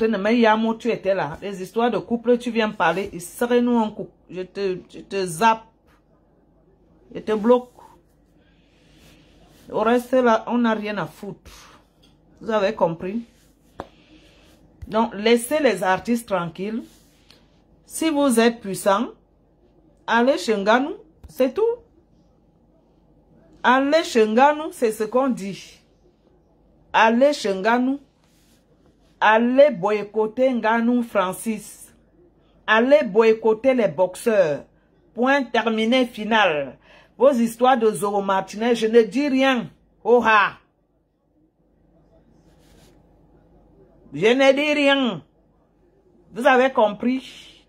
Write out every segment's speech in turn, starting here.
train de me yamo, tu étais là. Les histoires de couple, tu viens parler. Il serait nous en couple. Je te zappe. Je te bloque. Au reste, là, on n'a rien à foutre. Vous avez compris? Donc, laissez les artistes tranquilles. Si vous êtes puissant, allez chez Nganou. C'est tout. Allez chez Nganou, c'est ce qu'on dit. Allez chez Nganou. Allez boycotter Nganou Francis. Allez boycotter les boxeurs. Point terminé, final. Vos histoires de Zoro Martinez, je ne dis rien. Oh ha. Je ne dis rien. Vous avez compris?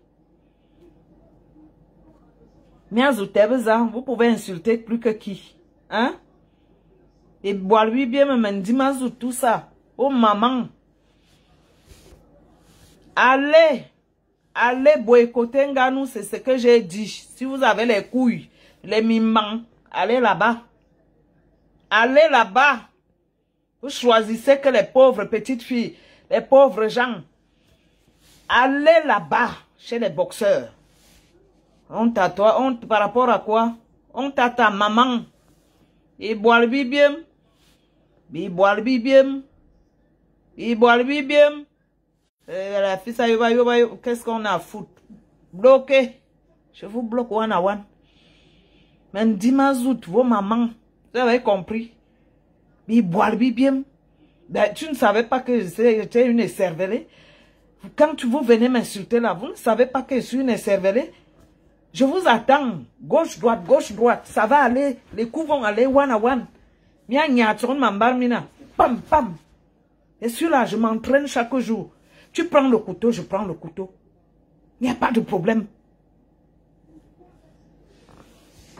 Vous pouvez insulter plus que qui? Hein? Et boire lui bien, me tout ça. Oh maman. Allez boycotter Nganou, c'est ce que j'ai dit. Si vous avez les couilles, les mimans, allez là-bas. Allez là-bas. Vous choisissez que les pauvres petites filles, les pauvres gens. Allez là-bas, chez les boxeurs. Honte à toi, honte par rapport à quoi? Honte à ta maman. Il boit le bibiem. Il boit le bibiem. Il boit le bibiem. La fille, ça y va, qu'est-ce qu'on a à foutre? Bloqué. Je vous bloque one à one. Mais dis-moi, vos mamans, vous avez compris? Il boit le bibiem. Ben, tu ne savais pas que j'étais une écervelée. Quand vous venez m'insulter là, vous ne savez pas que je suis une écervelée. Je vous attends. Gauche, droite. Ça va aller. Les coups vont aller one à one. Pam, pam. Et celui-là, je m'entraîne chaque jour. Tu prends le couteau, je prends le couteau. Il n'y a pas de problème.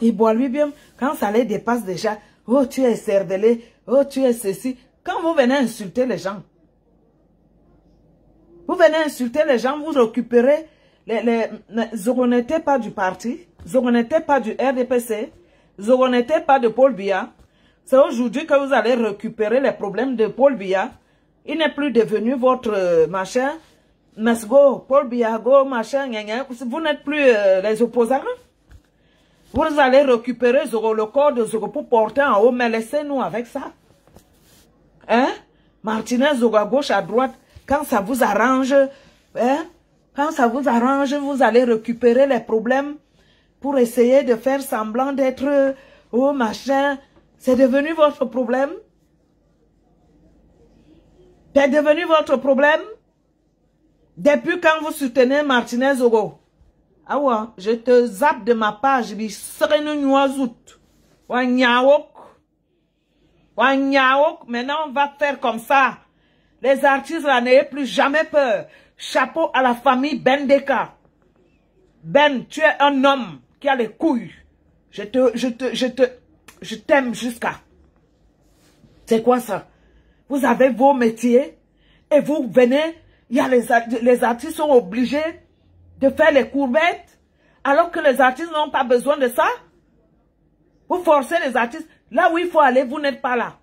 Il boit lui bien. Quand ça les dépasse déjà. Oh, tu es cervelé. Oh, tu es ceci. Quand vous venez insulter les gens. Vous venez insulter les gens, vous récupérez Zoro n'était pas du parti, Zoro n'était pas du RDPC, Zoro n'était pas de Paul Biya. C'est aujourd'hui que vous allez récupérer les problèmes de Paul Biya. Il n'est plus devenu votre machin, Mesgo, Paul Biya, go, machin, vous n'êtes plus les opposants. Vous allez récupérer Zoro, le corps de Zoro pour porter en haut, mais laissez-nous avec ça. Hein? Martinez, Zoro à gauche, à droite. Quand ça vous arrange, hein? Quand ça vous arrange, vous allez récupérer les problèmes pour essayer de faire semblant d'être oh machin. C'est devenu votre problème? C'est devenu votre problème? Depuis quand vous soutenez Martinez Ogo? Ah ouais, je te zappe de ma page, je serai une oiseau. Wanyawok. Maintenant on va faire comme ça. Les artistes là, n'ayez plus jamais peur. Chapeau à la famille Bendeka. Ben, tu es un homme qui a les couilles. Je t'aime jusqu'à. C'est quoi ça? Vous avez vos métiers et vous venez, il y a les artistes sont obligés de faire les courbettes alors que les artistes n'ont pas besoin de ça. Vous forcez les artistes. Là où il faut aller, vous n'êtes pas là.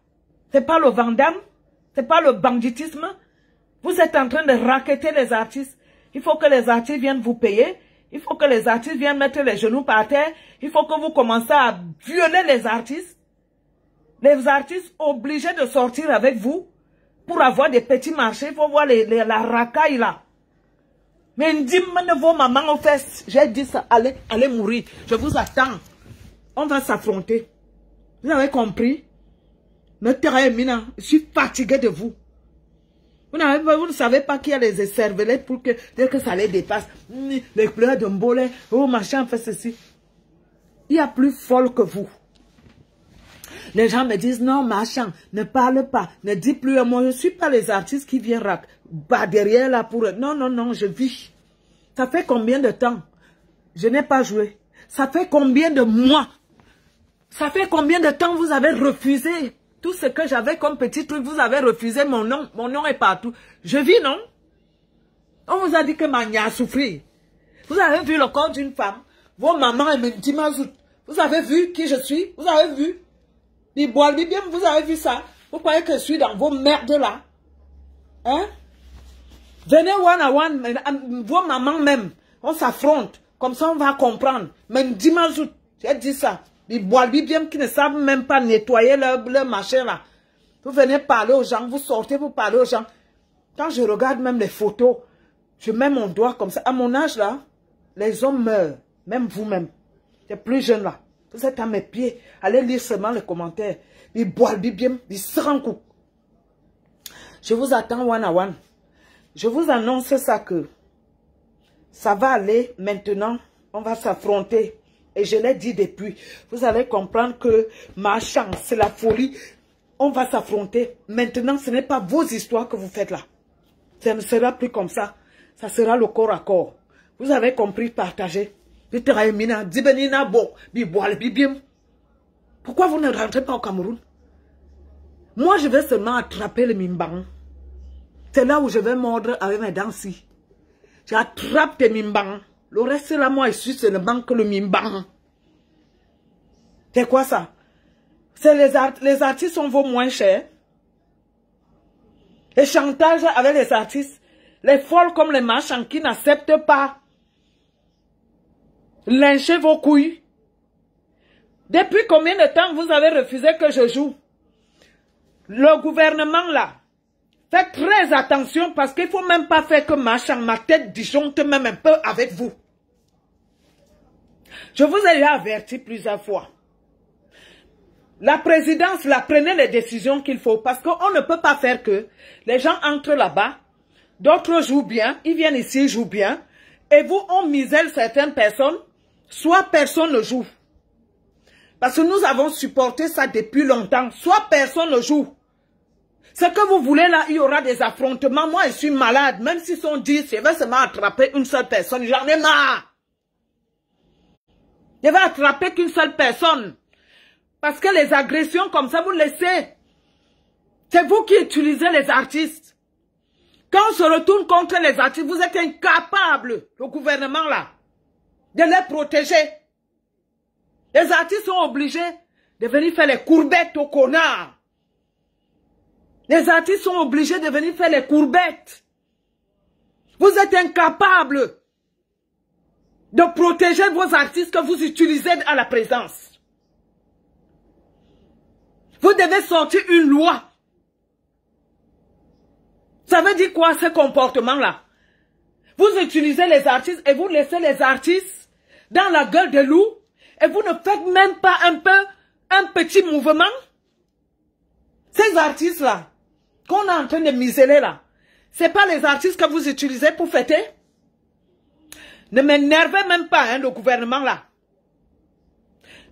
C'est pas le Vandame. C'est pas le banditisme. Vous êtes en train de racketter les artistes. Il faut que les artistes viennent vous payer. Il faut que les artistes viennent mettre les genoux par terre. Il faut que vous commencez à violer les artistes. Les artistes obligés de sortir avec vous pour avoir des petits marchés. Il faut voir la racaille là. Mais dis-moi vos mamans aux fesses. J'ai dit ça. Allez mourir. Je vous attends. On va s'affronter. Vous avez compris? Je suis fatigué de vous. Vous ne savez pas qu'il y a les écervelés pour que, dès que ça les dépasse, les pleurs de mbolé, oh machin, fait ceci. Il y a plus folle que vous. Les gens me disent, non, machin, ne parle pas, ne dis plus. Moi, je ne suis pas les artistes qui viennent derrière là pour... Non, je vis. Ça fait combien de temps? Je n'ai pas joué. Ça fait combien de mois? Ça fait combien de temps vous avez refusé? Tout ce que j'avais comme petit truc, vous avez refusé mon nom est partout. Je vis, non? On vous a dit que Mania a souffert. Vous avez vu le corps d'une femme. Vos mamans et Mendimazout. Vous avez vu qui je suis? Vous avez vu? Vous avez vu ça? Vous croyez que je suis dans vos merdes là? Hein? Venez one à one, vos mamans même, on s'affronte. Comme ça, on va comprendre. Même dimanche, j'ai dit ça. Les bois-bien qui ne savent même pas nettoyer leur machin là. Vous venez parler aux gens, vous sortez pour parler aux gens. Quand je regarde même les photos, je mets mon doigt comme ça. À mon âge là, les hommes meurent. Même vous-même. Les plus jeunes là. Vous êtes à mes pieds. Allez lire seulement les commentaires. Ils boivent bien, ils se rendent compte. Je vous attends one à one. Je vous annonce ça que ça va aller maintenant. On va s'affronter. Et je l'ai dit depuis. Vous allez comprendre que ma chance, c'est la folie. On va s'affronter. Maintenant, ce n'est pas vos histoires que vous faites là. Ça ne sera plus comme ça. Ça sera le corps à corps. Vous avez compris, partagez. Pourquoi vous ne rentrez pas au Cameroun? Moi, je vais seulement attraper le mimbang. C'est là où je vais mordre avec mes dents. J'attrape tes mimbang. Le reste là, moi, je suis seulement que le mimbang. C'est quoi ça? C'est les artistes, on vaut moins cher. Les chantages avec les artistes. Les folles comme les marchands qui n'acceptent pas. Lyncher vos couilles. Depuis combien de temps vous avez refusé que je joue? Le gouvernement là, faites très attention parce qu'il ne faut même pas faire que ma tête disjoncte même un peu avec vous. Je vous ai déjà averti plusieurs fois. La présidence, là, prenez les décisions qu'il faut parce qu'on ne peut pas faire que les gens entrent là-bas, d'autres jouent bien, ils viennent ici, ils jouent bien, et vous, on misèle certaines personnes, soit personne ne joue. Parce que nous avons supporté ça depuis longtemps, soit personne ne joue. Ce que vous voulez là, il y aura des affrontements. Moi, je suis malade, même s'ils sont 10, je vais seulement attraper une seule personne, j'en ai marre. Je vais attraper qu'une seule personne. Parce que les agressions comme ça, vous laissez. C'est vous qui utilisez les artistes. Quand on se retourne contre les artistes, vous êtes incapables, le gouvernement là, de les protéger. Les artistes sont obligés de venir faire les courbettes aux connards. Les artistes sont obligés de venir faire les courbettes. Vous êtes incapables de protéger vos artistes que vous utilisez à la présence. Vous devez sortir une loi. Ça veut dire quoi ce comportement-là? Vous utilisez les artistes et vous laissez les artistes dans la gueule de loup et vous ne faites même pas un petit mouvement. Ces artistes-là, qu'on est en train de miseler là, ce n'est pas les artistes que vous utilisez pour fêter? Ne m'énervez même pas, hein, le gouvernement là.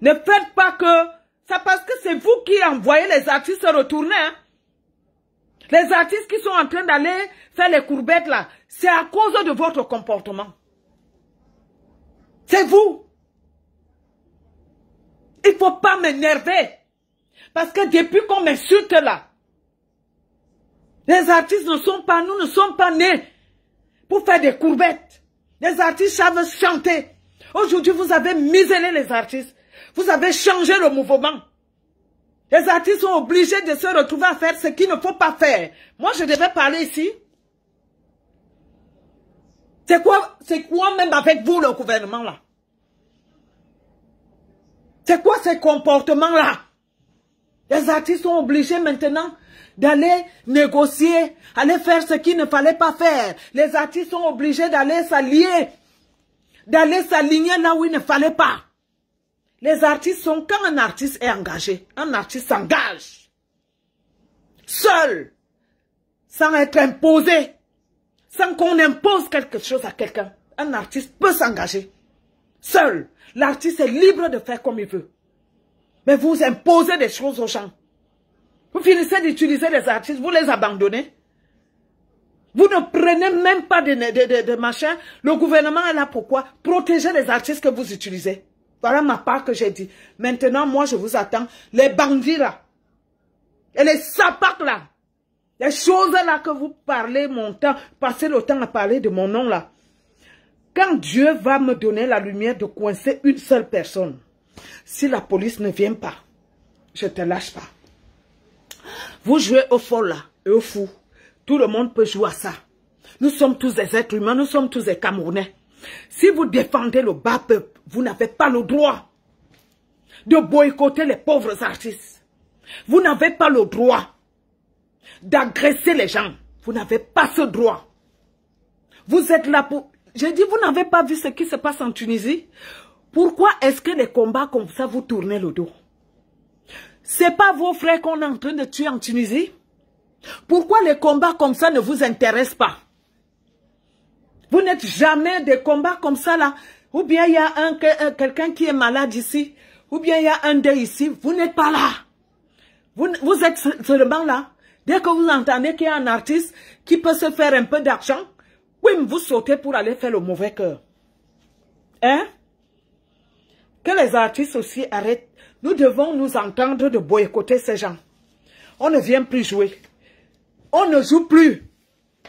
Ne faites pas que... C'est parce que c'est vous qui envoyez les artistes se retourner. Hein. Les artistes qui sont en train d'aller faire les courbettes là, c'est à cause de votre comportement. C'est vous. Il ne faut pas m'énerver. Parce que depuis qu'on m'insulte là, les artistes ne sont pas, nous ne sommes pas nés pour faire des courbettes. Les artistes savent chanter. Aujourd'hui, vous avez muselé les artistes. Vous avez changé le mouvement. Les artistes sont obligés de se retrouver à faire ce qu'il ne faut pas faire. Moi, je devais parler ici. C'est quoi même avec vous, le gouvernement, là? C'est quoi ces comportements-là? Les artistes sont obligés maintenant d'aller négocier, aller faire ce qu'il ne fallait pas faire. Les artistes sont obligés d'aller s'allier, d'aller s'aligner là où il ne fallait pas. Les artistes sont, quand un artiste est engagé, un artiste s'engage. Seul. Sans être imposé. Sans qu'on impose quelque chose à quelqu'un. Un artiste peut s'engager. Seul. L'artiste est libre de faire comme il veut. Mais vous imposez des choses aux gens. Vous finissez d'utiliser les artistes, vous les abandonnez. Vous ne prenez même pas de machin. Le gouvernement est là pourquoi? Protéger les artistes que vous utilisez. Voilà ma part que j'ai dit. Maintenant, moi, je vous attends. Les bandits, là. Et les sapacs, là. Les choses, là, que vous parlez mon temps. Passez le temps à parler de mon nom, là. Quand Dieu va me donner la lumière de coincer une seule personne, si la police ne vient pas, je ne te lâche pas. Vous jouez au fol, là, et au fou. Tout le monde peut jouer à ça. Nous sommes tous des êtres humains, nous sommes tous des Camerounais. Si vous défendez le bas peuple, vous n'avez pas le droit de boycotter les pauvres artistes. Vous n'avez pas le droit d'agresser les gens. Vous n'avez pas ce droit. Vous êtes là pour... J'ai dit, vous n'avez pas vu ce qui se passe en Tunisie? Pourquoi est-ce que les combats comme ça, vous tournez le dos? C'est pas vos frères qu'on est en train de tuer en Tunisie? Pourquoi les combats comme ça ne vous intéressent pas? Vous n'êtes jamais des combats comme ça là. Ou bien il y a quelqu'un qui est malade ici. Ou bien il y a un deuil ici. Vous n'êtes pas là. Vous êtes seulement là. Dès que vous entendez qu'il y a un artiste qui peut se faire un peu d'argent, oui, vous sautez pour aller faire le mauvais cœur. Hein? Que les artistes aussi arrêtent. Nous devons nous entendre de boycotter ces gens. On ne vient plus jouer. On ne joue plus.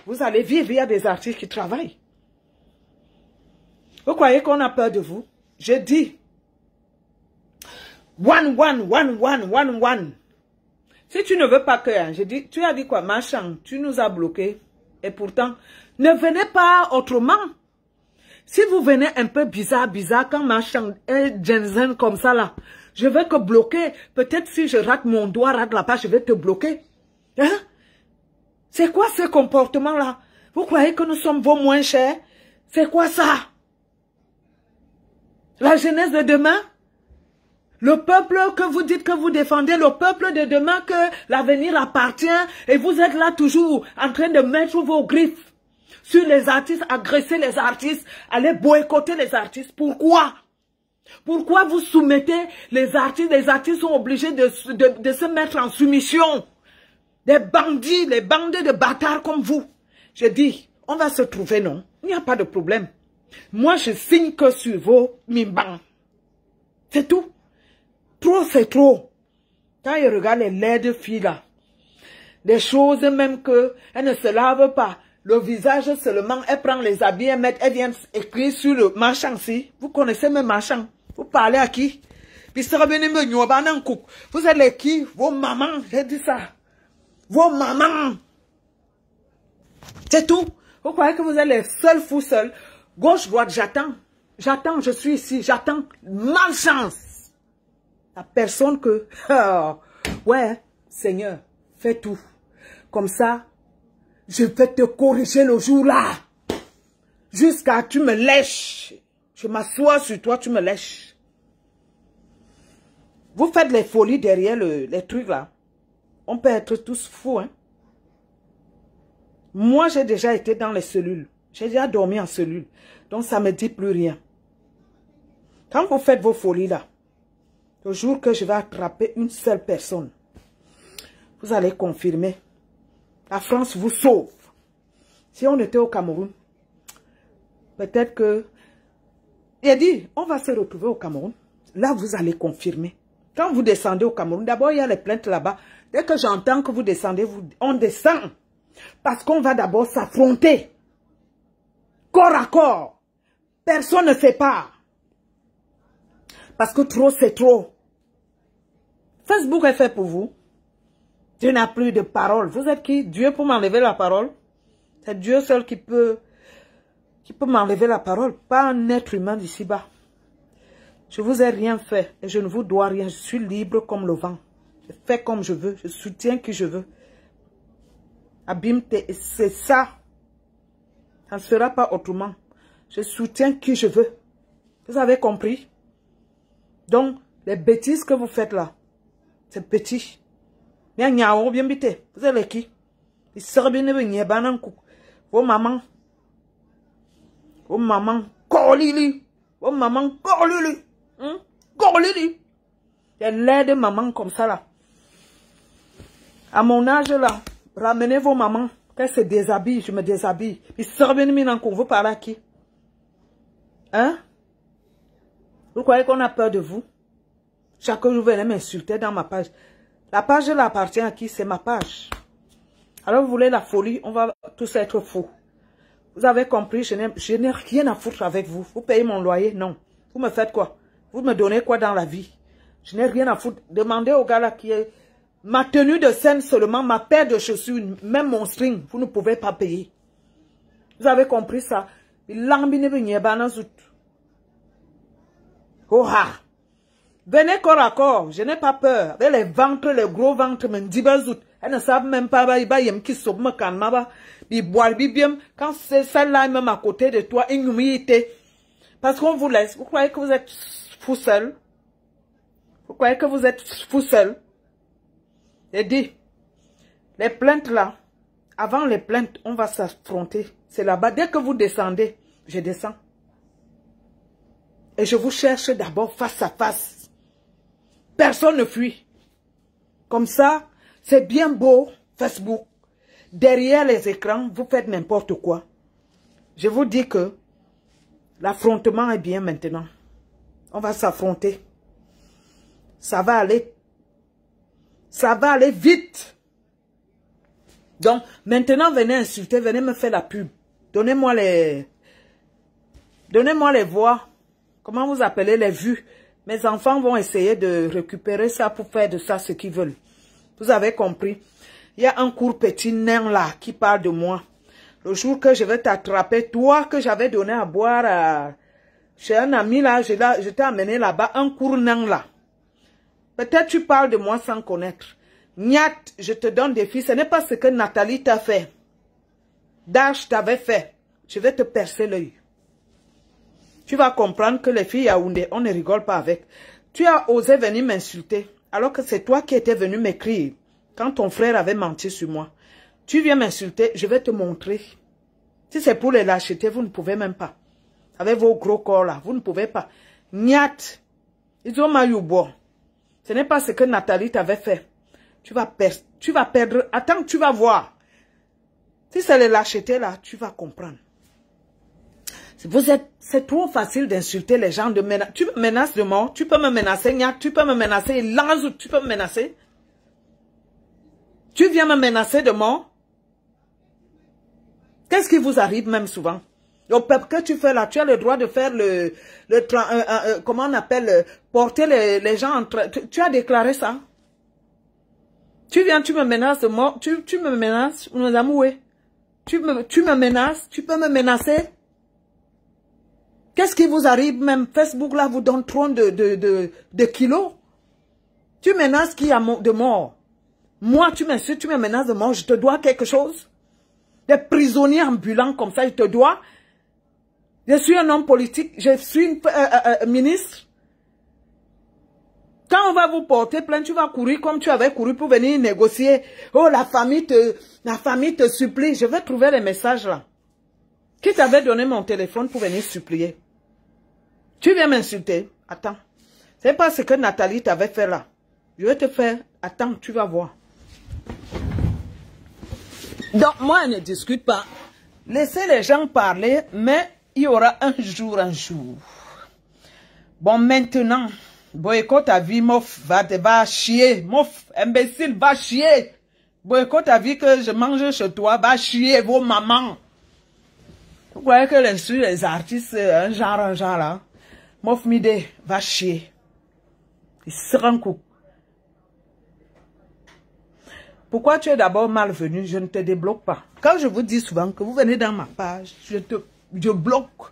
Vous allez vivre, il y a des artistes qui travaillent. Vous croyez qu'on a peur de vous? Je dis, one. Si tu ne veux pas que, hein, je dis, tu as dit quoi, machin, tu nous as bloqués. Et pourtant, ne venez pas autrement. Si vous venez un peu bizarre, quand machin est Jensen comme ça là, je vais te bloquer. Peut-être si je rate mon doigt, rate la page, je vais te bloquer. Hein? C'est quoi ce comportement-là? Vous croyez que nous sommes vos moins chers? C'est quoi ça? La jeunesse de demain? Le peuple que vous dites que vous défendez, le peuple de demain que l'avenir appartient, et vous êtes là toujours en train de mettre vos griffes sur les artistes, agresser les artistes, aller boycotter les artistes. Pourquoi? Pourquoi vous soumettez les artistes? Les artistes sont obligés de se mettre en soumission. Des bandits, les bandits de bâtards comme vous. Je dis, on va se trouver, non? Il n'y a pas de problème. Moi, je signe que sur vos mimbans. C'est tout. Trop, c'est trop. Quand ils regardent les laides filles là, des choses même que elles ne se lavent pas, le visage seulement, elles prennent les habits, elles viennent écrire sur le marchand si. Vous connaissez mes marchands. Vous parlez à qui? Puis ça revenez me nyoba nan kouk. Vous êtes les qui? Vos mamans, j'ai dit ça. Vos mamans. C'est tout. Vous croyez que vous êtes les seuls fous seuls? Gauche, droite, j'attends. J'attends, je suis ici. J'attends. Malchance. La personne que... ouais, Seigneur, fais tout. Comme ça, je vais te corriger le jour-là. Jusqu'à tu me lèches. Je m'assois sur toi, tu me lèches. Vous faites les folies derrière les trucs là. On peut être tous fous, hein. Moi, j'ai déjà été dans les cellules. J'ai déjà dormi en cellule. Donc, ça ne me dit plus rien. Quand vous faites vos folies là, le jour que je vais attraper une seule personne, vous allez confirmer. La France vous sauve. Si on était au Cameroun, peut-être que... Il a dit, on va se retrouver au Cameroun. Là, vous allez confirmer. Quand vous descendez au Cameroun, d'abord, il y a les plaintes là-bas. Dès que j'entends que vous descendez, on descend. Parce qu'on va d'abord s'affronter. Corps à corps. Personne ne fait pas. Parce que trop, c'est trop. Facebook est fait pour vous. Dieu n'a plus de parole. Vous êtes qui? Dieu pour m'enlever la parole? C'est Dieu seul qui peut m'enlever la parole. Pas un être humain d'ici-bas. Je vous ai rien fait. Et je ne vous dois rien. Je suis libre comme le vent. Je fais comme je veux. Je soutiens qui je veux. Abimte, c'est ça. Ça ne sera pas autrement. Je soutiens qui je veux. Vous avez compris? Donc, les bêtises que vous faites là, c'est petit. Vous êtes les qui? Vos mamans. Vos mamans. Corlili. Vos mamans. Corlili. Corlili. Il y a l'air de maman comme ça là. À mon âge là, ramenez vos mamans. Qu'elles se déshabillent, je me déshabille. Puis vous parlez à qui? Hein? Vous croyez qu'on a peur de vous? Chaque jour, vous venez m'insulter dans ma page. La page là appartient à qui? C'est ma page. Alors vous voulez la folie? On va tous être fous. Vous avez compris? Je n'ai rien à foutre avec vous. Vous payez mon loyer? Non. Vous me faites quoi? Vous me donnez quoi dans la vie? Je n'ai rien à foutre. Demandez au gars là qui est... Ma tenue de scène seulement, ma paire de chaussures, même mon string, vous ne pouvez pas payer. Vous avez compris ça? Oh ah! Venez corps à corps, je n'ai pas peur. Avec les ventres, les gros ventres, elles ne savent même pas, quand c'est celle-là même à côté de toi, une humilité. Parce qu'on vous laisse. Vous croyez que vous êtes fou seul? Vous croyez que vous êtes fou seul? J'ai dit, les plaintes là, avant les plaintes, on va s'affronter. C'est là-bas. Dès que vous descendez, je descends. Et je vous cherche d'abord face à face. Personne ne fuit. Comme ça, c'est bien beau, Facebook. Derrière les écrans, vous faites n'importe quoi. Je vous dis que l'affrontement est bien maintenant. On va s'affronter. Ça va aller. Ça va aller vite. Donc, maintenant, venez insulter, venez me faire la pub. Donnez-moi les voix. Comment vous appelez les vues? Mes enfants vont essayer de récupérer ça pour faire de ça ce qu'ils veulent. Vous avez compris? Il y a un court petit nain là qui parle de moi. Le jour que je vais t'attraper, toi que j'avais donné à boire chez un ami là, je t'ai amené là-bas, un court nain là. Peut-être tu parles de moi sans connaître. Niat, je te donne des filles. Ce n'est pas ce que Nathalie t'a fait. Dash t'avait fait. Je vais te percer l'œil. Tu vas comprendre que les filles Yaoundé, on ne rigole pas avec. Tu as osé venir m'insulter, alors que c'est toi qui étais venu m'écrire quand ton frère avait menti sur moi. Tu viens m'insulter, je vais te montrer. Si c'est pour les lâchetés, vous ne pouvez même pas. Avec vos gros corps là, vous ne pouvez pas. Niat, ils ont mal eu bois. Ce n'est pas ce que Nathalie t'avait fait. Tu vas perdre. Attends, tu vas voir. Si c'est les lâchetés là, tu vas comprendre. C'est trop facile d'insulter les gens. Tu me menaces de mort, tu peux me menacer, tu peux me menacer, tu peux me menacer. Tu viens me menacer de mort. Qu'est-ce qui vous arrive même souvent? Au peuple que tu fais là, tu as le droit de faire comment on appelle, porter les gens entre... Tu as déclaré ça? Tu viens, tu me menaces de mort, tu me menaces, nous amoués. Tu me menaces, tu peux me menacer? Qu'est-ce qui vous arrive même? Facebook là vous donne trop de kilos. Tu menaces qui a de mort? Moi, tu m'insultes, tu me menaces de mort, je te dois quelque chose? Des prisonniers ambulants comme ça, je te dois? Je suis un homme politique, je suis une ministre. Quand on va vous porter plainte, tu vas courir comme tu avais couru pour venir négocier. Oh, la famille te supplie. Je vais trouver les messages là. Qui t'avait donné mon téléphone pour venir supplier? Tu viens m'insulter. Attends. C'est pas ce que Nathalie t'avait fait là. Je vais te faire. Attends, tu vas voir. Donc, moi, je ne discute pas. Laissez les gens parler, mais il y aura un jour. Bon, maintenant, boycott ta vie, mof, va chier. Mof, imbécile, va chier. Boycott ta vie que je mange chez toi, va chier vos mamans. Vous croyez que les artistes, un genre là? Mof Mide, va chier. Il se rend coup. Pourquoi tu es d'abord malvenu? Je ne te débloque pas. Quand je vous dis souvent que vous venez dans ma page, je bloque.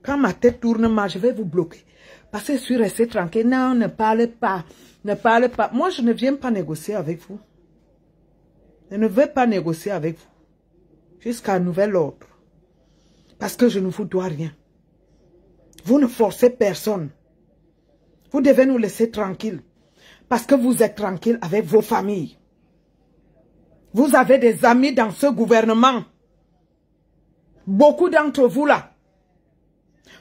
Quand ma tête tourne mal, je vais vous bloquer. Parce que je suis resté tranquille. Non, ne parlez pas. Ne parlez pas. Moi, je ne viens pas négocier avec vous. Je ne veux pas négocier avec vous. Jusqu'à nouvel ordre. Parce que je ne vous dois rien. Vous ne forcez personne. Vous devez nous laisser tranquilles. Parce que vous êtes tranquille avec vos familles. Vous avez des amis dans ce gouvernement. Beaucoup d'entre vous là.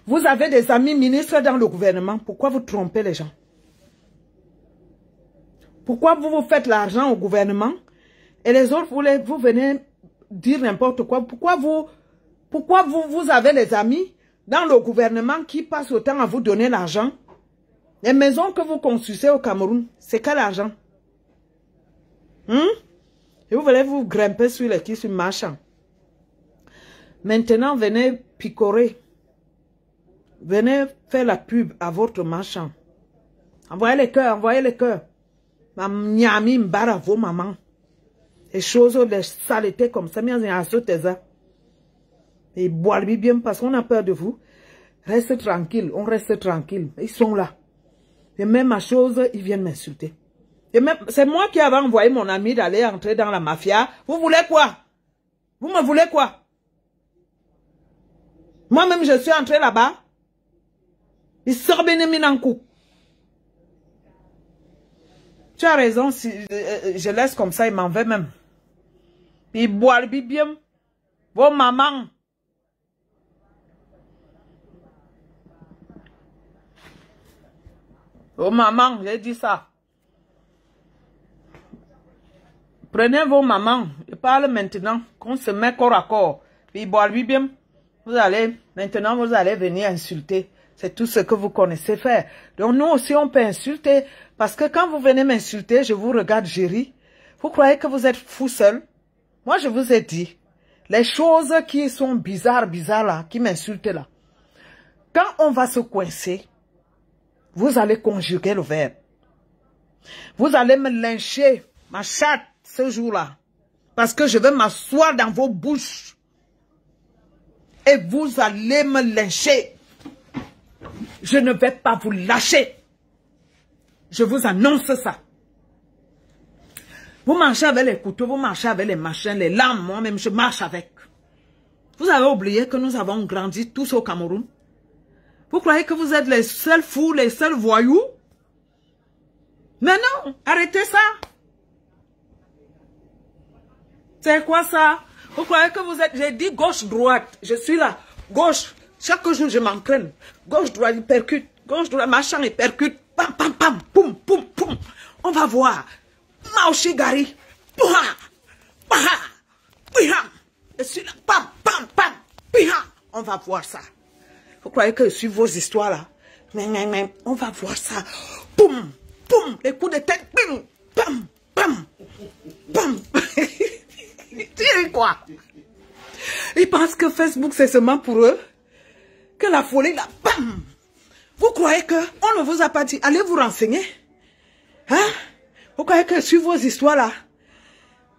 Vous avez des amis ministres dans le gouvernement. Pourquoi vous trompez les gens? Pourquoi vous faites l'argent au gouvernement et les autres, vous venez dire n'importe quoi? Pourquoi vous avez les amis dans le gouvernement qui passent autant à vous donner l'argent? Les maisons que vous construisez au Cameroun, c'est quel argent? Et vous voulez vous grimper sur les qui sur marchand. Maintenant, venez picorer. Venez faire la pub à votre marchand. Envoyez les cœurs, envoyez les cœurs. Nyami mbara vos mamans. Les choses, les saletés comme ça, Et boire bien parce qu'on a peur de vous. Reste tranquille, on reste tranquille. Ils sont là. Et même à chose, ils viennent m'insulter. Et même, c'est moi qui avais envoyé mon ami d'aller entrer dans la mafia. Vous voulez quoi? Vous me voulez quoi? Moi-même, je suis entré là-bas. Il sort bien en coup. Tu as raison, si je laisse comme ça, il m'en veut même. Il boit bien. Vos mamans. Vos mamans, j'ai dit ça. Prenez vos mamans. Je parle maintenant qu'on se met corps à corps. Puis boire bien. Vous allez, maintenant vous allez venir insulter. C'est tout ce que vous connaissez faire. Donc nous aussi on peut insulter. Parce que quand vous venez m'insulter, je vous regarde gérir. Vous croyez que vous êtes fou seul? Moi je vous ai dit. Les choses qui sont bizarres là, qui m'insultent là. Quand on va se coincer, vous allez conjuguer le verbe. Vous allez me lyncher, ma chatte, ce jour-là. Parce que je vais m'asseoir dans vos bouches. Et vous allez me lyncher. Je ne vais pas vous lâcher. Je vous annonce ça. Vous marchez avec les couteaux, vous marchez avec les machins, les lames, moi-même je marche avec. Vous avez oublié que nous avons grandi tous au Cameroun? Vous croyez que vous êtes les seuls fous, les seuls voyous? Mais non, arrêtez ça. C'est quoi ça? Vous croyez que vous êtes... J'ai dit gauche-droite. Je suis là. Gauche. Chaque jour, je m'entraîne. Gauche-droite, il percute. Gauche-droite, machin, il percute. Pam, pam, pam. Poum, poum, poum. On va voir. Maoshi Gari. Pouha. Paha. Piha. Je suis là. Pam, pam, pam. Piha. On va voir ça. Vous croyez que je suis vos histoires là? On va voir ça. Poum, poum. Les coups de tête. Pim, pam, pam. Pam. Tu dis quoi? Ils pensent que Facebook c'est seulement pour eux. Que la folie là, bam! Vous croyez que on ne vous a pas dit, allez vous renseigner? Hein? Vous croyez que sur vos histoires là,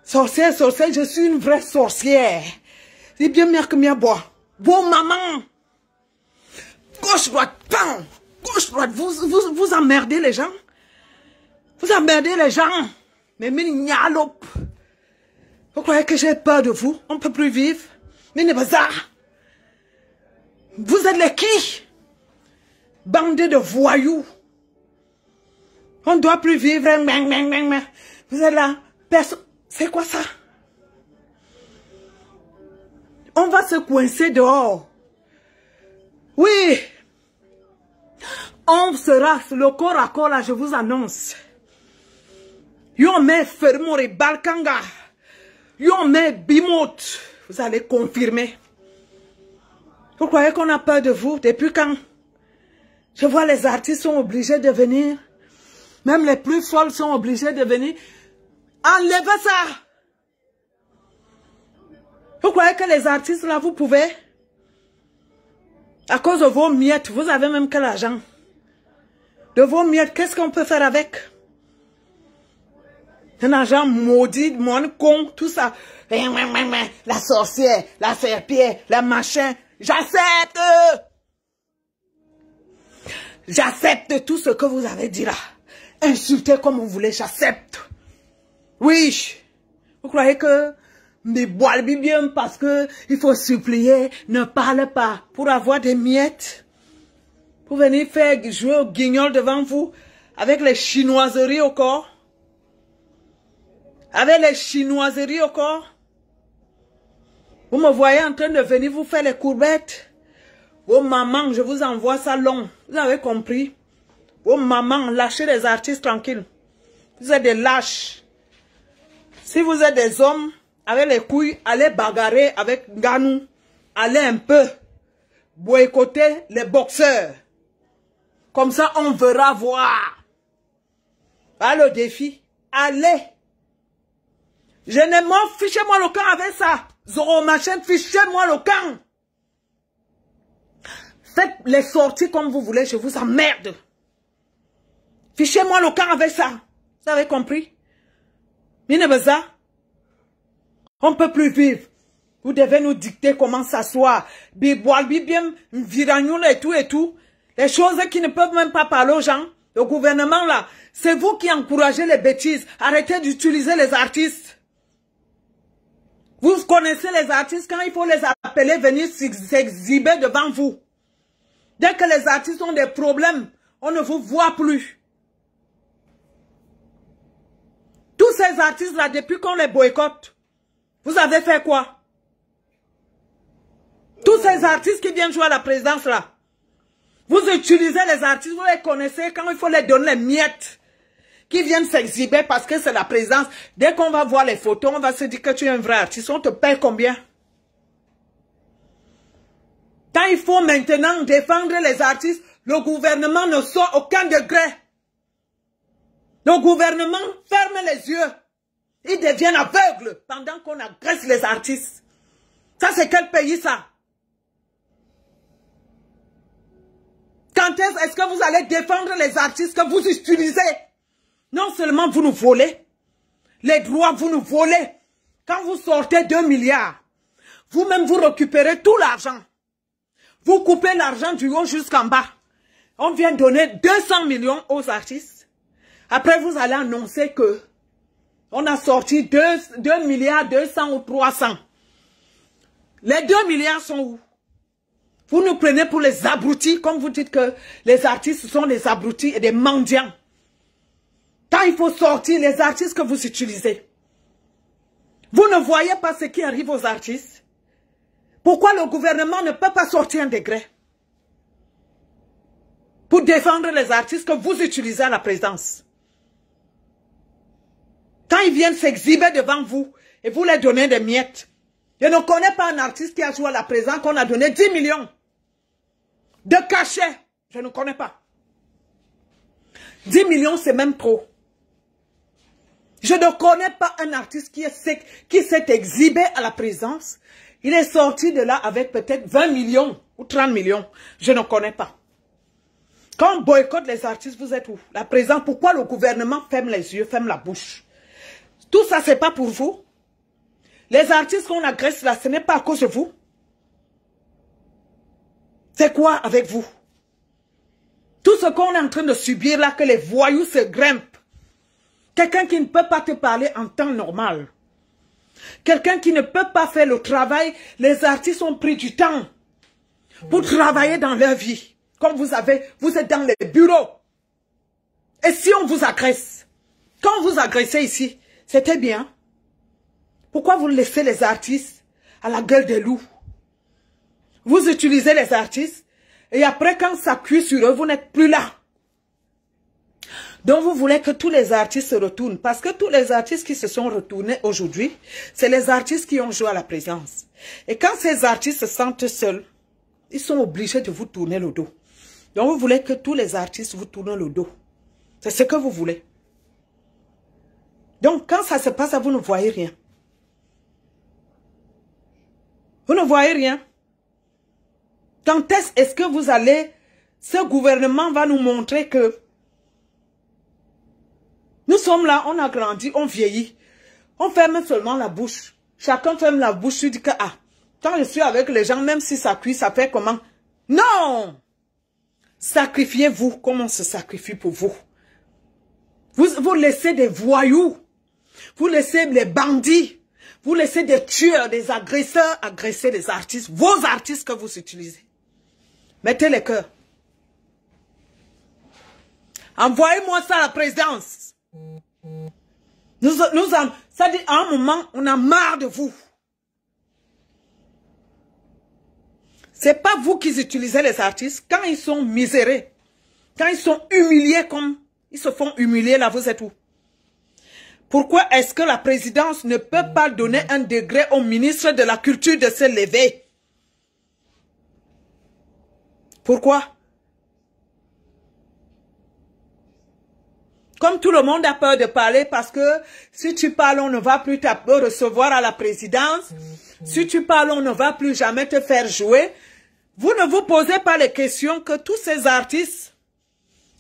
sorcière, sorcière, je suis une vraie sorcière. C'est bien meilleur que mia bois. Vos mamans! Gauche, droite, bam! Gauche, droite, vous emmerdez les gens. Vous emmerdez les gens. Mais mignalope. Vous croyez que j'ai peur de vous? On ne peut plus vivre. Mais ne pas ça. Vous êtes les qui? Bande de voyous. On ne doit plus vivre. Vous êtes là. C'est quoi ça? On va se coincer dehors. Oui. On sera le corps à corps là, je vous annonce. Yo me fermore balkanga. Yo me bimot. Vous allez confirmer. Vous croyez qu'on a peur de vous? Depuis quand? Je vois les artistes sont obligés de venir. Même les plus folles sont obligés de venir. Enlevez ça. Vous croyez que les artistes là, vous pouvez? À cause de vos miettes, vous avez même quel argent? De vos miettes, qu'est-ce qu'on peut faire avec? Un argent maudit, mon con, tout ça. La sorcière, la serpillère, la machin. J'accepte. J'accepte tout ce que vous avez dit là. Insultez comme vous voulez, j'accepte. Oui. Vous croyez que me boire bien parce que il faut supplier, ne parle pas pour avoir des miettes. Pour venir faire jouer au guignol devant vous avec les chinoiseries au corps. Avec les chinoiseries au corps. Vous me voyez en train de venir vous faire les courbettes. Vos mamans, je vous envoie ça long. Vous avez compris? Vos mamans, lâchez les artistes tranquilles. Vous êtes des lâches. Si vous êtes des hommes, avec les couilles, allez bagarrer avec Ganou. Allez un peu boycotter les boxeurs. Comme ça, on verra voir. Pas le défi. Allez. Je ne m'en fichez-moi le camp avec ça. Zoro machin, fichez-moi le camp. Faites les sorties comme vous voulez, je vous emmerde. Fichez-moi le camp avec ça. Vous avez compris? On ne peut plus vivre. Vous devez nous dicter comment s'asseoir. Biboal, bibiem, viragnoul et tout et tout. Les choses qui ne peuvent même pas parler aux gens. Le gouvernement là, c'est vous qui encouragez les bêtises. Arrêtez d'utiliser les artistes. Vous connaissez les artistes quand il faut les appeler venir s'exhiber devant vous. Dès que les artistes ont des problèmes, on ne vous voit plus. Tous ces artistes là, depuis qu'on les boycotte, vous avez fait quoi? Tous ces artistes qui viennent jouer à la présidence là, vous utilisez les artistes, vous les connaissez quand il faut les donner les miettes. Qui viennent s'exhiber parce que c'est la présidence. Dès qu'on va voir les photos, on va se dire que tu es un vrai artiste. On te paye combien? Quand il faut maintenant défendre les artistes, le gouvernement ne sort aucun degré. Le gouvernement ferme les yeux. Ils deviennent aveugles pendant qu'on agresse les artistes. Ça, c'est quel pays, ça? Quand est-ce que vous allez défendre les artistes que vous utilisez? Non seulement vous nous volez, les droits vous nous volez. Quand vous sortez 2 milliards, vous-même vous récupérez tout l'argent. Vous coupez l'argent du haut jusqu'en bas. On vient donner 200 millions aux artistes. Après vous allez annoncer que on a sorti 2 milliards 200 ou 300. Les 2 milliards sont où? Vous nous prenez pour les abrutis, comme vous dites que les artistes sont des abrutis et des mendiants. Quand il faut sortir les artistes que vous utilisez, vous ne voyez pas ce qui arrive aux artistes. Pourquoi le gouvernement ne peut pas sortir un décret pour défendre les artistes que vous utilisez à la présidence? Quand ils viennent s'exhiber devant vous et vous leur donnez des miettes, je ne connais pas un artiste qui a joué à la présidence qu'on a donné 10 millions de cachets. Je ne connais pas. 10 millions, c'est même trop. Je ne connais pas un artiste qui s'est exhibé à la présidence. Il est sorti de là avec peut-être 20 millions ou 30 millions. Je ne connais pas. Quand on boycotte les artistes, vous êtes où? La présidence, pourquoi le gouvernement ferme les yeux, ferme la bouche? Tout ça, c'est pas pour vous. Les artistes qu'on agresse là, ce n'est pas à cause de vous. C'est quoi avec vous? Tout ce qu'on est en train de subir là, que les voyous se grimpent. Quelqu'un qui ne peut pas te parler en temps normal. Quelqu'un qui ne peut pas faire le travail. Les artistes ont pris du temps pour travailler dans leur vie. Comme vous êtes dans les bureaux. Et si on vous agresse, quand vous agressez ici, c'était bien. Pourquoi vous laissez les artistes à la gueule des loups? Vous utilisez les artistes et après quand ça cuit sur eux, vous n'êtes plus là. Donc vous voulez que tous les artistes se retournent. Parce que tous les artistes qui se sont retournés aujourd'hui, c'est les artistes qui ont joué à la présidence. Et quand ces artistes se sentent seuls, ils sont obligés de vous tourner le dos. Donc vous voulez que tous les artistes vous tournent le dos. C'est ce que vous voulez. Donc quand ça se passe, vous ne voyez rien. Vous ne voyez rien. Quand est-ce que vous allez, ce gouvernement va nous montrer que nous sommes là, on a grandi, on vieillit. On ferme seulement la bouche. Chacun ferme la bouche, tu dis que, ah, quand je suis avec les gens, même si ça cuit, ça fait comment? Non! Sacrifiez-vous comme on se sacrifie pour vous. Vous laissez des voyous. Vous laissez les bandits. Vous laissez des tueurs, des agresseurs agresser les artistes. Vos artistes que vous utilisez. Mettez les cœurs. Envoyez-moi ça à la présidence. Ça dit, à un moment, on a marre de vous. C'est pas vous qui utilisez les artistes. Quand ils sont misérés, quand ils sont humiliés comme ils se font humilier, là, vous êtes où? Pourquoi est-ce que la présidence ne peut pas donner un degré au ministre de la Culture de se lever? Pourquoi? Comme tout le monde a peur de parler parce que si tu parles, on ne va plus te recevoir à la présidence. Si tu parles, on ne va plus jamais te faire jouer. Vous ne vous posez pas les questions que tous ces artistes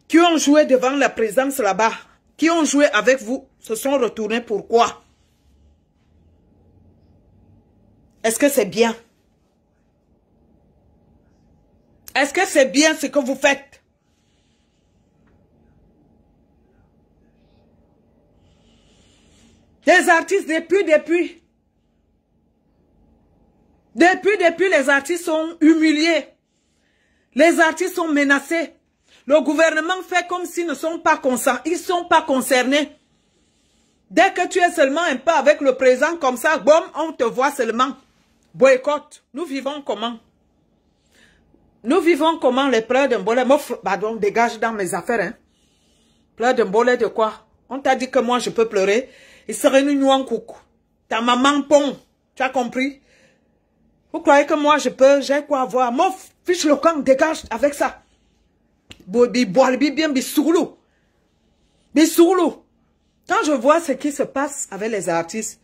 qui ont joué devant la présidence là-bas, qui ont joué avec vous, se sont retournés. Pourquoi? Est-ce que c'est bien? Est-ce que c'est bien ce que vous faites? Les artistes, depuis, les artistes sont humiliés. Les artistes sont menacés. Le gouvernement fait comme s'ils ne sont pas concernés. Ils ne sont pas concernés. Dès que tu es seulement un peu avec le président comme ça, boum, on te voit seulement. Boycott. Nous vivons comment? Nous vivons comment les pleurs d'un bolet? Pardon, dégage dans mes affaires. Hein. Pleurs d'un bolet de quoi? On t'a dit que moi je peux pleurer. Il serait une nuit en coucou. Ta maman pond. Tu as compris? Vous croyez que moi je peux, j'ai quoi avoir? Mon fiche le camp, dégage avec ça. Bisoulou. Quand je vois ce qui se passe avec les artistes,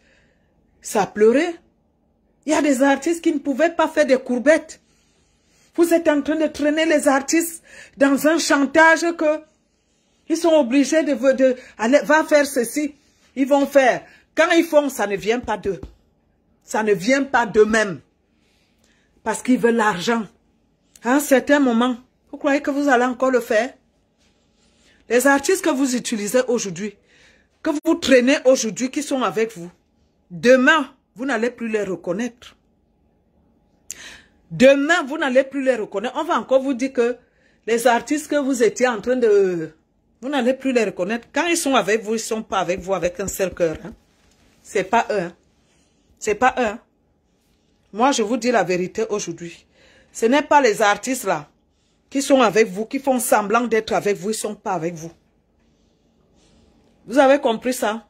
ça pleurait. Il y a des artistes qui ne pouvaient pas faire des courbettes. Vous êtes en train de traîner les artistes dans un chantage que ils sont obligés de aller, va faire ceci. Ils vont faire. Quand ils font, ça ne vient pas d'eux. Ça ne vient pas d'eux-mêmes. Parce qu'ils veulent l'argent. À un certain moment, vous croyez que vous allez encore le faire? Les artistes que vous utilisez aujourd'hui, que vous traînez aujourd'hui, qui sont avec vous, demain, vous n'allez plus les reconnaître. Demain, vous n'allez plus les reconnaître. On va encore vous dire que les artistes que vous étiez en train de... Vous n'allez plus les reconnaître. Quand ils sont avec vous, ils ne sont pas avec vous avec un seul cœur. Hein. C'est pas eux. Hein. C'est pas eux. Hein. Moi, je vous dis la vérité aujourd'hui. Ce n'est pas les artistes là qui sont avec vous, qui font semblant d'être avec vous, ils ne sont pas avec vous. Vous avez compris ça?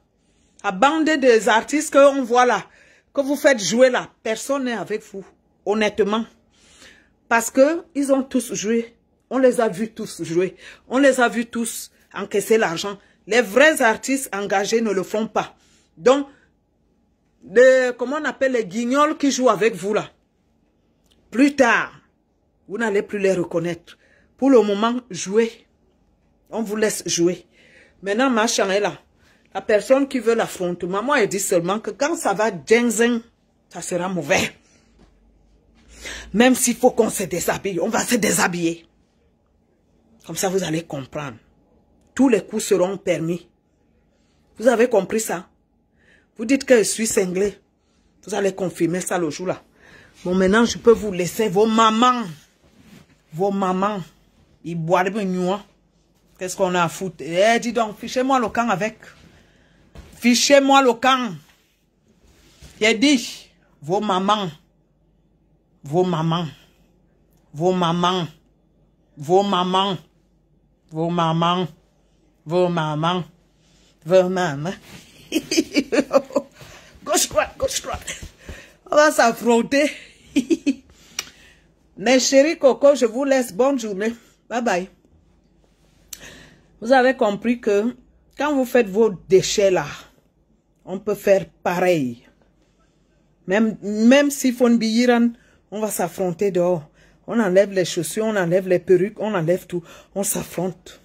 La bande des artistes qu'on voit là, que vous faites jouer là, personne n'est avec vous, honnêtement. Parce que ils ont tous joué. On les a vus tous jouer. On les a vus tous encaisser l'argent. Les vrais artistes engagés ne le font pas. Donc, comment on appelle les guignols qui jouent avec vous là. Plus tard, vous n'allez plus les reconnaître. Pour le moment, jouez. On vous laisse jouer. Maintenant, machin est là. La personne qui veut l'affrontement, moi, elle dit seulement que quand ça va djenzeng, ça sera mauvais. Même s'il faut qu'on se déshabille, on va se déshabiller. Comme ça, vous allez comprendre. Tous les coups seront permis. Vous avez compris ça? Vous dites que je suis cinglé. Vous allez confirmer ça le jour là. Bon, maintenant, je peux vous laisser vos mamans. Vos mamans. Ils boivent des nuits. Qu'est-ce qu'on a à foutre? Eh, dis donc, fichez-moi le camp avec. Fichez-moi le camp. J'ai dit, vos mamans. Vos mamans. Vos mamans. Vos mamans. Vos mamans. Vos mamans. Vos mamans. Gauche, droite. On va s'affronter. Mes chéris Coco, je vous laisse. Bonne journée. Bye bye. Vous avez compris que quand vous faites vos déchets là, on peut faire pareil. Même s'il faut une billiran, on va s'affronter dehors. On enlève les chaussures, on enlève les perruques, on enlève tout. On s'affronte.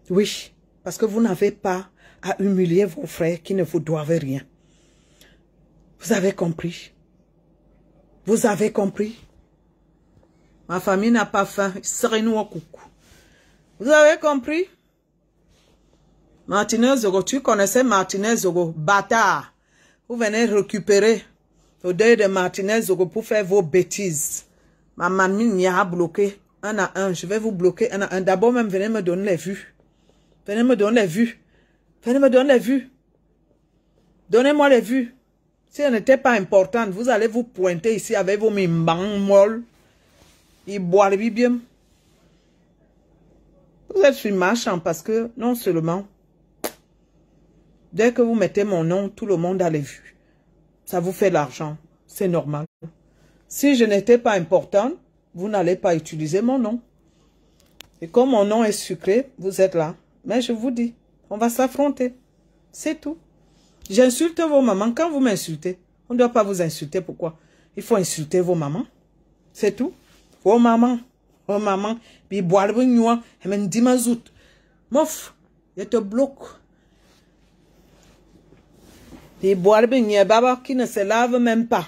Oui, parce que vous n'avez pas à humilier vos frères qui ne vous doivent rien. Vous avez compris? Vous avez compris? Ma famille n'a pas faim. Serez-nous au coucou. Vous avez compris? Martinez Zogo, tu connaissais Martinez Zogo, bâtard. Vous venez récupérer le deuil de Martinez Zogo pour faire vos bêtises. Ma mamie n'y a bloqué un à un. Je vais vous bloquer un à un. D'abord même, venez me donner les vues. Venez me donner les vues. Venez me donner les vues. Donnez-moi les vues. Si elles n'étaient pas importantes, vous allez vous pointer ici avec vos mimbans molles. Ils boivent bien. Vous êtes sur marchand parce que non seulement, dès que vous mettez mon nom, tout le monde a les vues. Ça vous fait l'argent. C'est normal. Si je n'étais pas importante, vous n'allez pas utiliser mon nom. Et comme mon nom est sucré, vous êtes là. Mais je vous dis, on va s'affronter. C'est tout. J'insulte vos mamans. Quand vous m'insultez, on ne doit pas vous insulter. Pourquoi? Il faut insulter vos mamans. C'est tout. Vos mamans. Vos mamans. Puis boire le nuit. Et même dimazout. Mof. Je te bloque. Puis boire le nuit. Baba qui ne se lave même pas.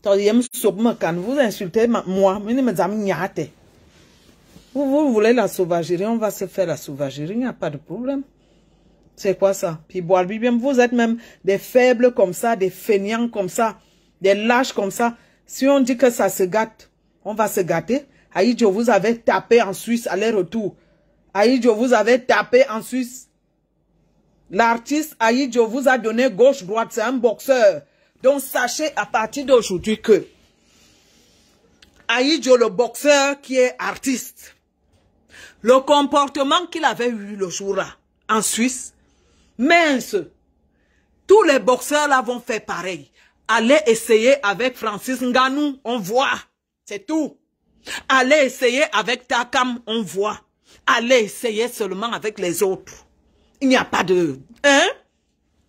Vous insultez moi. Vous voulez la sauvagerie, on va se faire la sauvagerie, il n'y a pas de problème. C'est quoi ça? Puis boire bien, vous êtes même des faibles comme ça, des feignants comme ça, des lâches comme ça. Si on dit que ça se gâte, on va se gâter. Aïdjo, vous avez tapé en Suisse, aller-retour. Aïdjo, vous avez tapé en Suisse. L'artiste Aïdjo vous a donné gauche-droite, c'est un boxeur. Donc sachez à partir d'aujourd'hui que Aïdjo, le boxeur qui est artiste, le comportement qu'il avait eu le jour-là en Suisse, mince, tous les boxeurs là vont faire pareil. Allez essayer avec Francis Ngannou, on voit, c'est tout. Allez essayer avec Takam, on voit. Allez essayer seulement avec les autres. Il n'y a pas de... Hein?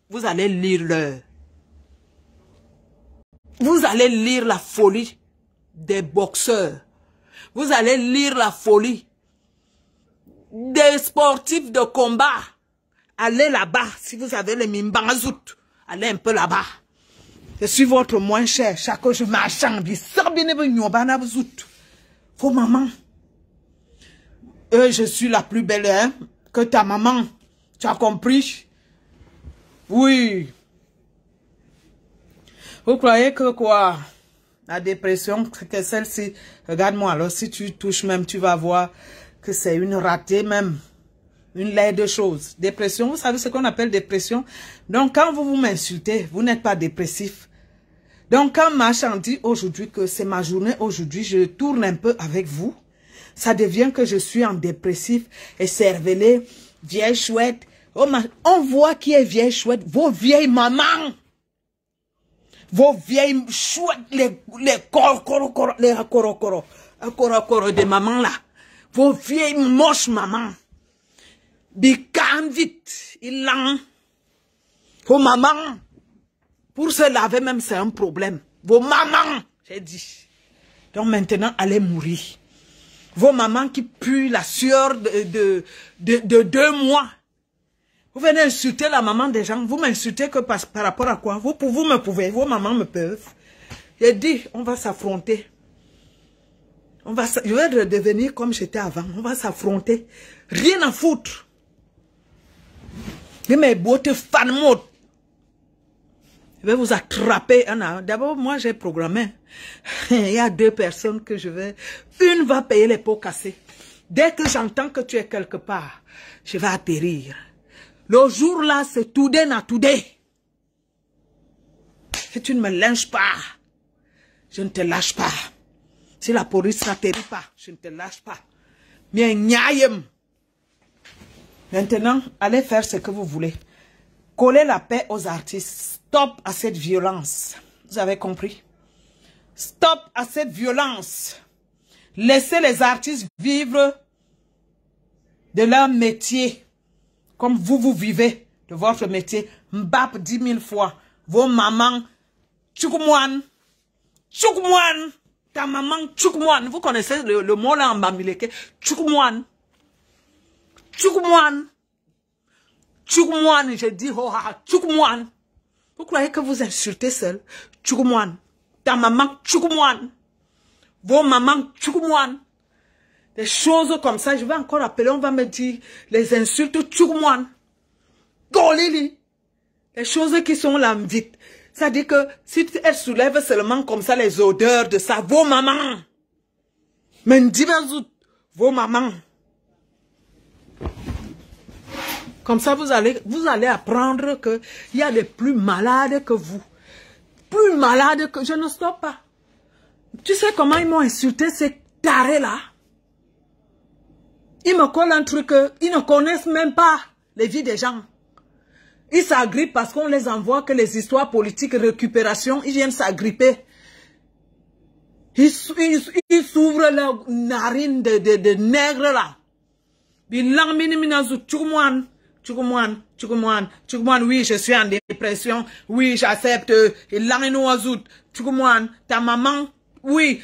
Vous allez lire leur... Vous allez lire la folie des boxeurs. Vous allez lire la folie des sportifs de combat. Allez là-bas, si vous avez les mimbanzout, allez un peu là-bas. Je suis votre moins cher. Chaque jour, ma chambre, vos mamans. Je suis la plus belle hein, que ta maman. Tu as compris? Oui. Vous croyez que quoi? La dépression, que celle-ci, regarde-moi, alors si tu touches même, tu vas voir que c'est une ratée même. Une laide chose. Dépression, vous savez ce qu'on appelle dépression? Donc, quand vous m'insultez, vous n'êtes pas dépressif. Donc, quand Machan dit aujourd'hui que c'est ma journée aujourd'hui, je tourne un peu avec vous. Ça devient que je suis en dépressif et cervelé, vieille chouette. Oh, on voit qui est vieille chouette. Vos vieilles mamans. Vos vieilles chouettes, les coro de maman là. Vos vieilles moches mamans. Bicam vite, il l'a. Vos mamans, pour se laver même c'est un problème. Vos mamans, j'ai dit. Donc maintenant, allez mourir. Vos mamans qui puent la sueur de 2 mois. Vous venez insulter la maman des gens. Vous m'insultez que par rapport à quoi? Vous me pouvez, vos mamans me peuvent. J'ai dit, on va s'affronter. Je vais redevenir comme j'étais avant. On va s'affronter. Rien à foutre. Mes beautés fan mode. Je vais vous attraper. D'abord, moi, j'ai programmé. Il y a 2 personnes que je vais... Une va payer les pots cassés. Dès que j'entends que tu es quelque part, je vais atterrir. Le jour là, c'est today na today. Si tu ne me lynches pas, je ne te lâche pas. Si la police n'atterrit pas, je ne te lâche pas. Mais nyayem. Maintenant, allez faire ce que vous voulez. Collez la paix aux artistes. Stop à cette violence. Vous avez compris? Stop à cette violence. Laissez les artistes vivre de leur métier. Comme vous vivez de votre métier. Mbap 10 000 fois. Vos mamans. Tchoukoumouane. Tchoukoumouane. Ta maman Tchoukoumouane. Vous connaissez le mot là en bamileke. Tchoukoumouane. Tchoukoumouane. Tchoukoumouane. Je dis oh Tchoukoumouane. Vous croyez que vous insultez seul? Tchoukoumouane. Ta maman Tchoukoumouane. Vos mamans Tchoukoumouane. Des choses comme ça, je vais encore appeler, on va me dire les insultes Tchoukoumouane. Golili. Les choses qui sont là vite. Ça dit que si elle soulève seulement comme ça les odeurs de ça, vos mamans. Vos mamans. Comme ça, vous allez apprendre que il y a des plus malades que vous. Plus malades que... Je ne stoppe pas. Tu sais comment ils m'ont insulté ces tarés-là? Ils me collent un truc, ils ne connaissent même pas les vies des gens. Ils s'agrippent parce qu'on les envoie que les histoires politiques, récupération, ils viennent s'agripper. Ils s'ouvrent leurs narines de nègres là. Oui, je suis en dépression. Oui, j'accepte. Ta maman. Oui,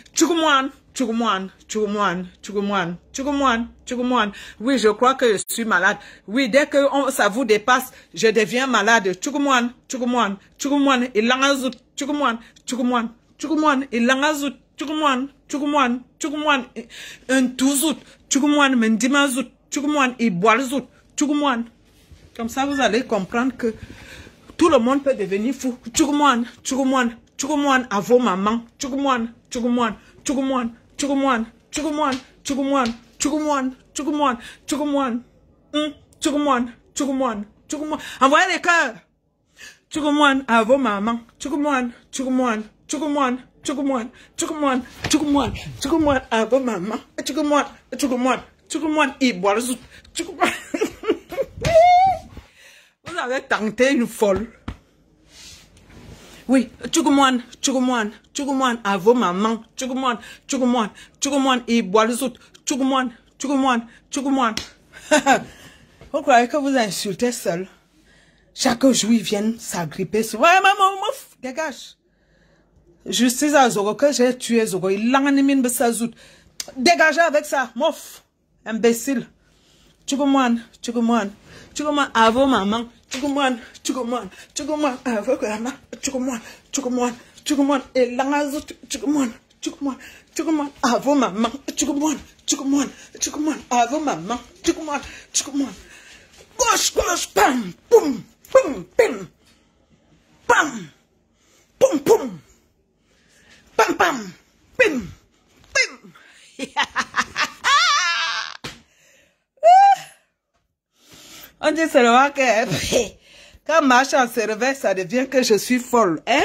oui, je crois que je suis malade. Oui, dès que ça vous dépasse, je deviens malade. Chukumwan, Ilangazout, Chukumwan, Chukumwan, Chukumwan, un touzout, Chukumwan, Mendimazout, Chukumwan, Iboalzout, Chukumwan. Comme ça, vous allez comprendre que tout le monde peut devenir fou. Chukumwan, Chukumwan, Chukumwan, à vos mamans. Chukumwan, Chukumwan, Chukumwan, Chukumwan, Chukumwan, Chukumwan, Chukumwan, Chukumwan, Chukumwan, Chukumwan, Chukumwan, Chukumwan. Envoyez les cœurs. Chukumwan, à vos mamans. Chukumwan, Chukumwan, Chukumwan, Chukumwan, Chukumwan, Chukumwan, Chukumwan, à vos mamans. Chukumwan, Chukumwan, Chukumwan, Iboalzout, Chukumwan. Vous avez tenté une folle. Oui, Chukumwan, Chukumwan, Chukumwan, à vos mamans. Chukumwan, Chukumwan, Chukumwan, Iboalzout, Chukumwan, Chukumwan, Chukumwan. Vous croyez que vous insultez seul? Chaque jour, ils viennent s'agripper sur... Ouais, maman, mouf, dégage. Justice à Zoro, que j'ai tué Zoro. Il l'a animé de sa zout. Dégagez avec ça, mouf. Imbécile. Chukumwan, Chukumwan, Chukumwan, à vos mamans. Chukumwan, Chukumwan, Chukumwan, à vos mamans. Chukumwan, Chukumwan, Chukumwan, et l'angazout. Chukumwan, Chukumwan, Chukumwan, à vos mamans. Chukumwan, Chukumwan, Chukumwan, à vos mamans. Chukumwan, Chukumwan. Gauche, gauche, pam, poum, poum, pim, pam, poum, poum, pam, pam, pim, pim. On dit seulement que quand Macha se réveille, ça devient que je suis folle, hein?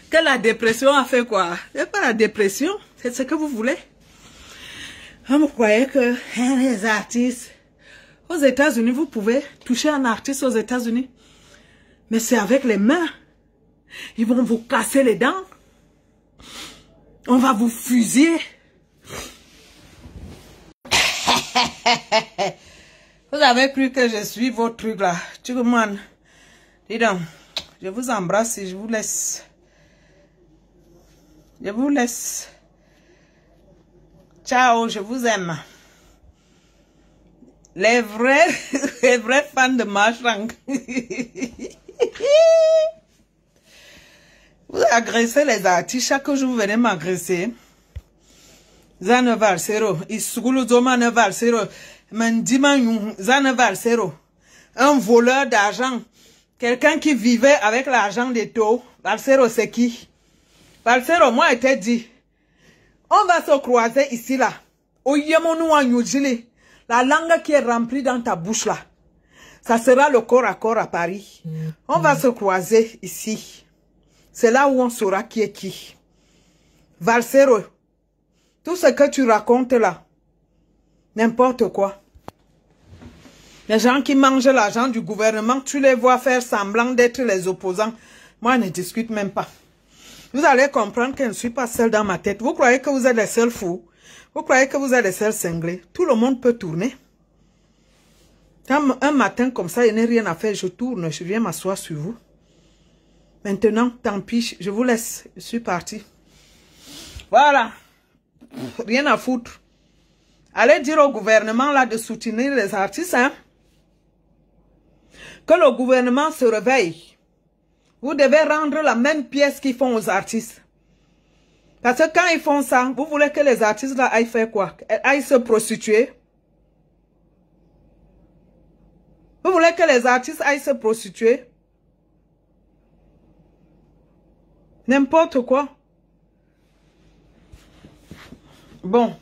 Que la dépression a fait quoi? C'est pas la dépression, c'est ce que vous voulez. Vous croyez que les artistes, aux États-Unis, vous pouvez toucher un artiste aux États-Unis, mais c'est avec les mains. Ils vont vous casser les dents. On va vous fusiller. Vous avez cru que je suis votre truc là. Chukumwan, dis donc, je vous embrasse et je vous laisse. Je vous laisse. Ciao, je vous aime. Les vrais fans de Machrang. Vous agressez les artistes. Chaque jour, vous venez m'agresser. Zane Valsero. Isugulu Zomane Valsero. Mendima Zane Valsero. Un voleur d'argent. Quelqu'un qui vivait avec l'argent des taux. Valsero, c'est qui? Valsero, moi, je t'ai dit. On va se croiser ici, là. Oyemonu Anyujili. La langue qui est remplie dans ta bouche là, ça sera le corps à corps à Paris. On va se croiser ici. C'est là où on saura qui est qui. Valsero, tout ce que tu racontes là, n'importe quoi. Les gens qui mangent l'argent du gouvernement, tu les vois faire semblant d'être les opposants. Moi, je ne discute même pas. Vous allez comprendre que je ne suis pas seule dans ma tête. Vous croyez que vous êtes les seuls fous? Vous croyez que vous êtes les seuls cinglés? Tout le monde peut tourner. Quand un matin comme ça, il n'y a rien à faire, je tourne, je viens m'asseoir sur vous. Maintenant, tant pis, je vous laisse. Je suis parti. Voilà. Rien à foutre. Allez dire au gouvernement là de soutenir les artistes, hein. Que le gouvernement se réveille. Vous devez rendre la même pièce qu'ils font aux artistes. Parce que quand ils font ça, vous voulez que les artistes là aillent faire quoi? Aillent se prostituer? Vous voulez que les artistes aillent se prostituer? N'importe quoi. Bon,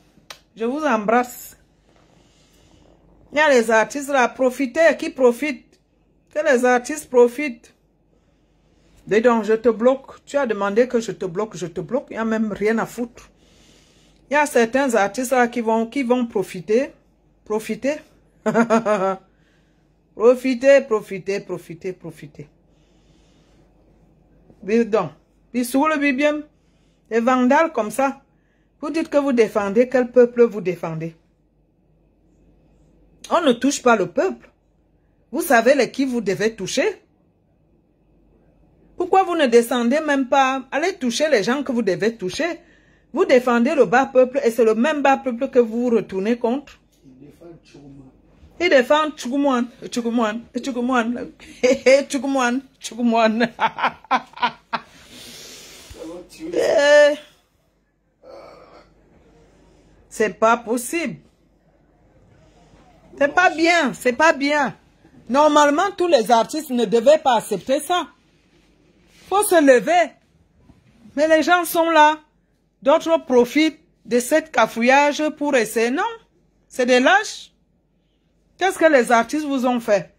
je vous embrasse. Il y a les artistes là, profitez, qui profitent. Que les artistes profitent. Et donc, je te bloque. Tu as demandé que je te bloque, je te bloque. Il n'y a même rien à foutre. Il y a certains artistes là qui vont profiter. Profiter. Profiter, profiter, profiter, profiter. Et donc, bisous le bibium. Les vandales comme ça. Vous dites que vous défendez, quel peuple vous défendez? On ne touche pas le peuple. Vous savez les qui vous devez toucher? Pourquoi vous ne descendez même pas? Allez toucher les gens que vous devez toucher. Vous défendez le bas peuple et c'est le même bas peuple que vous retournez contre. Il défend Chukumwan. Chukumwan. Chukumwan. Chukumwan. Chukumwan. C'est pas possible. C'est pas bien, c'est pas bien. Normalement, tous les artistes ne devaient pas accepter ça. Faut se lever. Mais les gens sont là. D'autres profitent de cette cafouillage pour essayer. Non, c'est des lâches. Qu'est-ce que les artistes vous ont fait?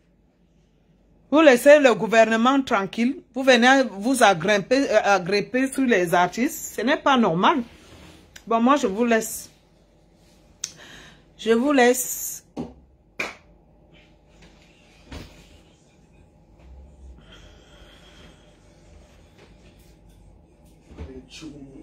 Vous laissez le gouvernement tranquille. Vous venez vous agripper sur les artistes. Ce n'est pas normal. Bon, moi, je vous laisse. Je vous laisse. Chum.